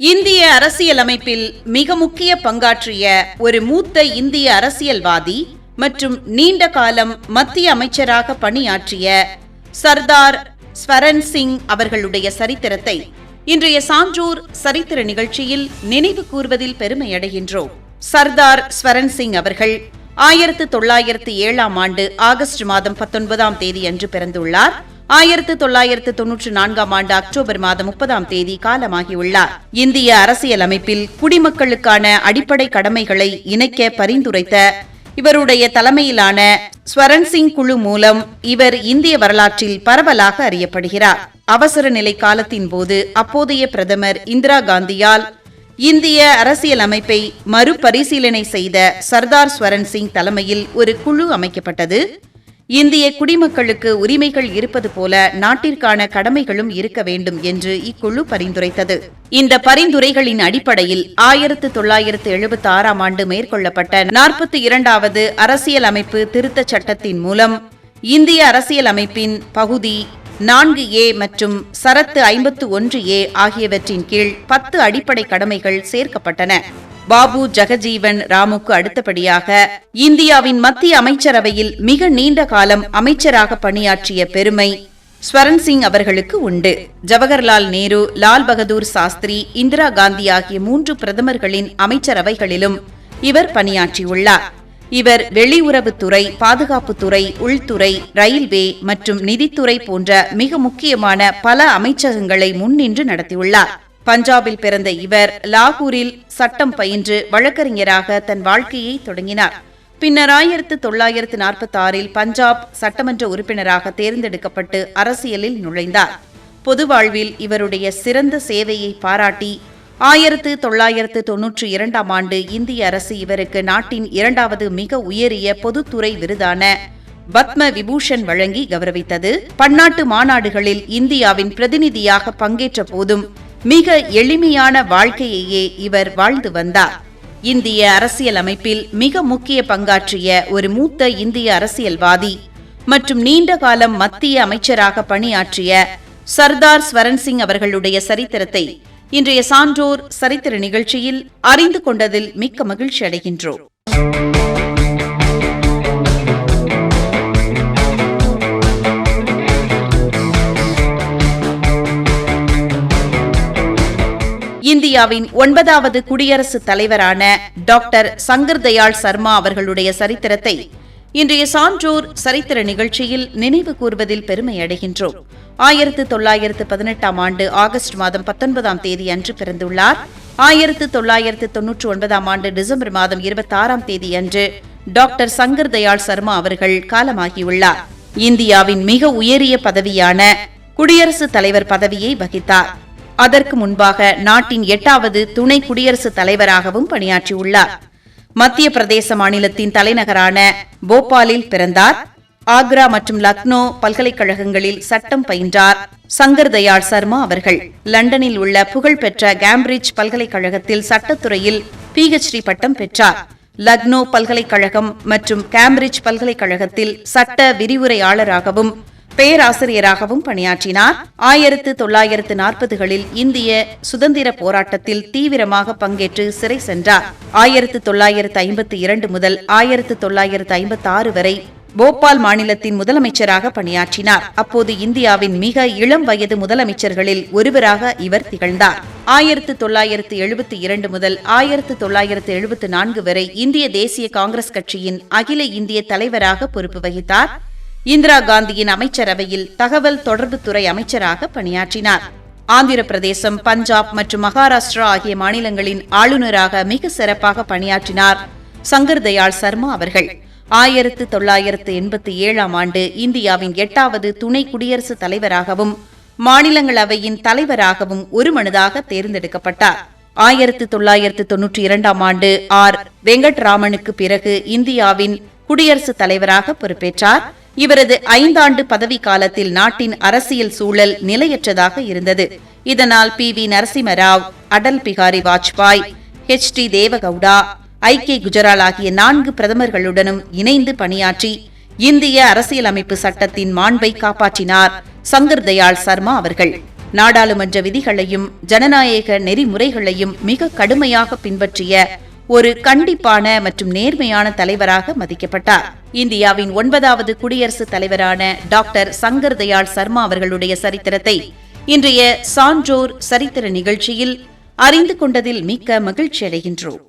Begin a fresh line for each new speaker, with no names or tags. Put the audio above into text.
இந்திய அரசியலமைப்பில் மிக முக்கிய பங்காற்றிய ஒரு மூத்த இந்திய அரசியல்வாதி மற்றும் நீண்ட காலம் மத்திய அமைச்சராக பணியாற்றிய சர்தார் ஸ்வரன் சிங் அவர்களுடைய சரித்திரத்தை இன்றைய சான்றோர் சரித்திர நிகழ்ச்சியில் நினைவு கூர்வதில் பெருமையடைகின்றோம். சர்தார் ஸ்வரன் சிங் அவர்கள் 1907 ஆண்டு ஆகஸ்ட் மாதம் 19ஆம் தேதி அன்று பிறந்துள்ளார். 1994 ஆண்டு அக்டோபர் மாதம் 30ஆம் தேதி காலமாகியுள்ளார். இந்திய அரசியலமைப்பில் குடிமக்களுக்கான அடிப்படை கடமைகளை இணைக்க பரிந்துரைத்த இவருடைய தலைமையிலான ஸ்வரன் சிங் குழு மூலம் இவர் இந்திய வரலாற்றில் பரவலாக அறியப்படுகிறார். அவசர நிலை காலத்தின் போது அப்போதைய பிரதமர் இந்திரா காந்தியால் இந்திய அரசியலமைப்பை மறுபரிசீலனை செய்த சர்தார் ஸ்வரன் சிங் தலைமையில் ஒரு குழு அமைக்கப்பட்டது. இந்திய குடிமக்களுக்கு உரிமைகள் இருப்பது போல நாட்டிற்கான கடமைகளும் இருக்க வேண்டும் என்று இக்குழு பரிந்துரைத்தது. இந்த பரிந்துரைகளின் அடிப்படையில் 1976ஆம் ஆண்டு மேற்கொள்ளப்பட்ட 42வது அரசியலமைப்பு திருத்தச் சட்டத்தின் மூலம் இந்திய அரசியலமைப்பின் பகுதி 4A மற்றும் சரத்து 51A ஆகியவற்றின் கீழ் 10 அடிப்படை கடமைகள் சேர்க்கப்பட்டன. பாபு ஜெகஜீவன் ராமுக்கு அடுத்தபடியாக இந்தியாவின் மத்திய அமைச்சரவையில் மிக நீண்ட காலம் அமைச்சராக பணியாற்றிய பெருமை ஸ்வரன் சிங் அவர்களுக்கு உண்டு. ஜவஹர்லால் நேரு, லால் பகதூர் சாஸ்திரி, இந்திரா காந்தி ஆகிய 3 பிரதமர்களின் அமைச்சரவைகளிலும் இவர் பணியாற்றியுள்ளார். இவர் வெளியுறவுத்துறை, பாதுகாப்புத்துறை, உள்துறை, ரயில்வே மற்றும் நிதித்துறை போன்ற மிக முக்கியமான பல அமைச்சகங்களை முன்னின்று நடத்தியுள்ளார். பஞ்சாபில் பிறந்த இவர் லாகூரில் சட்டம் பயின்று வழக்கறிஞராக தன் வாழ்க்கையை தொடங்கினார். பின்னர் 1946இல் பஞ்சாப் சட்டமன்ற உறுப்பினராக தேர்ந்தெடுக்கப்பட்டு அரசியலில் நுழைந்தார். பொது வாழ்வில் இவருடைய சிறந்த சேவையை பாராட்டி 1992ஆம் ஆண்டு இந்திய அரசு இவருக்கு நாட்டின் 2வது மிக உயரிய பொதுத்துறை விருதான பத்ம விபூஷன் வழங்கி கௌரவித்தது. பன்னாட்டு மாநாடுகளில் இந்தியாவின் பிரதிநிதியாக பங்கேற்ற போதும் மிக எளிமையான வாழ்க்கையையே இவர் வாழ்ந்து வந்தார். இந்திய அரசியலமைப்பில் மிக முக்கிய பங்காற்றிய ஒரு மூத்த இந்திய அரசியல்வாதி மற்றும் நீண்ட காலம் மத்திய அமைச்சராக பணியாற்றிய சர்தார் ஸ்வரன் சிங் அவர்களுடைய சரித்திரத்தை இன்றைய சான்றோர் சரித்திர நிகழ்ச்சியில் அறிந்து கொண்டதில் மிக்க மகிழ்ச்சி அடைகின்றோம். இந்தியாவின் 9வது குடியரசுத் தலைவரான டாக்டர் சங்கர் தயாள் சர்மா அவர்களுடைய சரித்திரத்தை இன்றைய சான்றோர் சரித்திர நிகழ்ச்சியில் நினைவு கூர்வதில் பெருமை அடைகின்றோம். 1918ஆம் ஆண்டு ஆகஸ்ட் மாதம் 19ஆம் தேதி அன்று பிறந்துள்ளார். 1999ஆம் ஆண்டு டிசம்பர் மாதம் 26ஆம் தேதி அன்று டாக்டர் சங்கர் தயாள் சர்மா அவர்கள் காலமாகியுள்ளார். இந்தியாவின் மிக உயரிய பதவியான குடியரசுத் தலைவர் பதவியை வகித்தார். அதற்கு முன்பாக நாட்டின் 8வது துணை குடியரசுத் தலைவராகவும் பணியாற்றியுள்ளார். மத்திய பிரதேச மாநிலத்தின் தலைநகரான போபாலில் பிறந்தார். ஆக்ரா மற்றும் லக்னோ பல்கலைக்கழகங்களில் சட்டம் பயின்றார். சங்கர் தயாள் சர்மா அவர்கள் லண்டனில் உள்ள புகழ்பெற்ற கேம்பிரிட்ஜ் பல்கலைக்கழகத்தில் சட்டத்துறையில் PhD பட்டம் பெற்றார். லக்னோ பல்கலைக்கழகம் மற்றும் கேம்பிரிட்ஜ் பல்கலைக்கழகத்தில் சட்ட விரிவுரையாளராகவும் பேராசிரியராகவும் பணியாற்றினார். 1940களில் இந்திய சுதந்திர போராட்டத்தில் தீவிரமாக பங்கேற்று சிறை சென்றார். 1952 முதல் 1956 வரை போபால் மாநிலத்தின் முதலமைச்சராக பணியாற்றினார். அப்போது இந்தியாவின் மிக இளம் வயது முதலமைச்சர்களில் ஒருவராக இவர் திகழ்ந்தார். 1972 முதல் 1974 வரை இந்திய தேசிய காங்கிரஸ் கட்சியின் அகில இந்திய தலைவராக பொறுப்பு வகித்தார். இந்திரா காந்தியின் அமைச்சரவையில் தகவல் தொடர்புத்துறை அமைச்சராக பணியாற்றினார். ஆந்திர பிரதேசம், பஞ்சாப் மற்றும் மகாராஷ்டிரா ஆகிய மாநிலங்களின் ஆளுநராக மிக சிறப்பாக பணியாற்றினார் சங்கர் தயாள் சர்மா அவர்கள். 1987ஆம் ஆண்டு இந்தியாவின் 8வது துணை குடியரசுத் தலைவராகவும் மாநிலங்களவையின் தலைவராகவும் ஒருமனதாக தேர்ந்தெடுக்கப்பட்டார். 1992ஆம் ஆண்டு வெங்கட்ராமனுக்கு பிறகு இந்தியாவின் குடியரசுத் தலைவராக பொறுப்பேற்றார். இவரது 5 ஆண்டு பதவி காலத்தில் நாட்டின் அரசியல் சூழல் நிலையற்றதாக இருந்தது. இதனால் PV Narasimha Rao, Atal Bihari Vajpayee, HT Deve Gowda, IK Gujral ஆகிய 4 பிரதமர்களுடனும் இணைந்து பணியாற்றி இந்திய அரசியலமைப்பு சட்டத்தின் மாண்பை காப்பாற்றினார் சங்கர் தயாள் சர்மா அவர்கள். நாடாளுமன்ற விதிகளையும் ஜனநாயக நெறிமுறைகளையும் மிக கடுமையாக பின்பற்றிய ஒரு கண்டிப்பான மற்றும் நேர்மையான தலைவராக மதிக்கப்பட்டார். இந்தியாவின் 9வது குடியரசுத் தலைவரான டாக்டர் சங்கர் தயாள் சர்மா அவர்களுடைய சரித்திரத்தை இன்றைய சான்றோர் சரித்திர நிகழ்ச்சியில் அறிந்து கொண்டதில் மிக்க மகிழ்ச்சி அடைகின்றோம்.